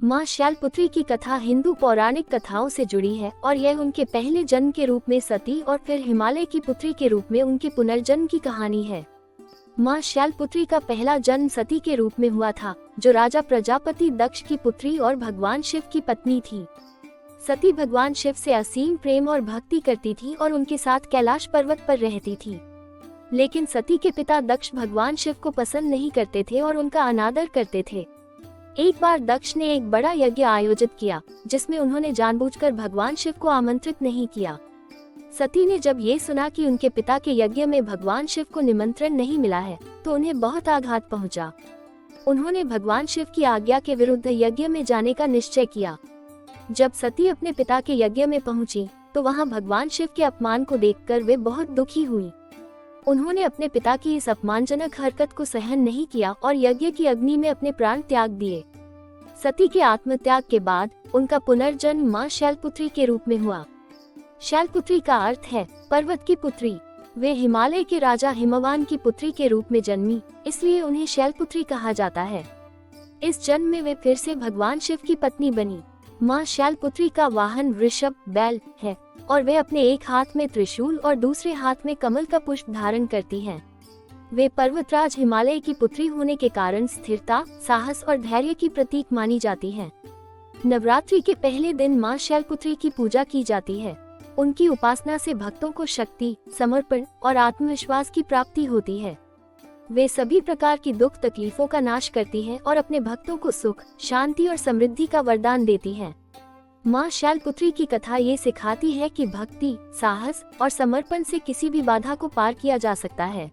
माँ शैलपुत्री की कथा हिंदू पौराणिक कथाओं से जुड़ी है और यह उनके पहले जन्म के रूप में सती और फिर हिमालय की पुत्री के रूप में उनके पुनर्जन्म की कहानी है। माँ शैलपुत्री का पहला जन्म सती के रूप में हुआ था, जो राजा प्रजापति दक्ष की पुत्री और भगवान शिव की पत्नी थी। सती भगवान शिव से असीम प्रेम और भक्ति करती थी और उनके साथ कैलाश पर्वत पर रहती थी। लेकिन सती के पिता दक्ष भगवान शिव को पसंद नहीं करते थे और उनका अनादर करते थे। एक बार दक्ष ने एक बड़ा यज्ञ आयोजित किया, जिसमें उन्होंने जानबूझकर भगवान शिव को आमंत्रित नहीं किया। सती ने जब ये सुना कि उनके पिता के यज्ञ में भगवान शिव को निमंत्रण नहीं मिला है, तो उन्हें बहुत आघात पहुंचा। उन्होंने भगवान शिव की आज्ञा के विरुद्ध यज्ञ में जाने का निश्चय किया। जब सती अपने पिता के यज्ञ में पहुंची, तो वहां भगवान शिव के अपमान को देखकर वे बहुत दुखी हुई। उन्होंने अपने पिता की इस अपमानजनक हरकत को सहन नहीं किया और यज्ञ की अग्नि में अपने प्राण त्याग दिए। सती के आत्मत्याग के बाद उनका पुनर्जन्म माँ शैलपुत्री के रूप में हुआ। शैलपुत्री का अर्थ है पर्वत की पुत्री। वे हिमालय के राजा हिमवान की पुत्री के रूप में जन्मी, इसलिए उन्हें शैलपुत्री कहा जाता है। इस जन्म में वे फिर से भगवान शिव की पत्नी बनी। माँ शैलपुत्री का वाहन वृषभ बैल है और वे अपने एक हाथ में त्रिशूल और दूसरे हाथ में कमल का पुष्प धारण करती हैं। वे पर्वतराज हिमालय की पुत्री होने के कारण स्थिरता, साहस और धैर्य की प्रतीक मानी जाती हैं। नवरात्रि के पहले दिन माँ शैलपुत्री की पूजा की जाती है। उनकी उपासना से भक्तों को शक्ति, समर्पण और आत्मविश्वास की प्राप्ति होती है। वे सभी प्रकार की दुख तकलीफों का नाश करती हैं और अपने भक्तों को सुख, शांति और समृद्धि का वरदान देती हैं। माँ शैलपुत्री की कथा ये सिखाती है कि भक्ति, साहस और समर्पण से किसी भी बाधा को पार किया जा सकता है।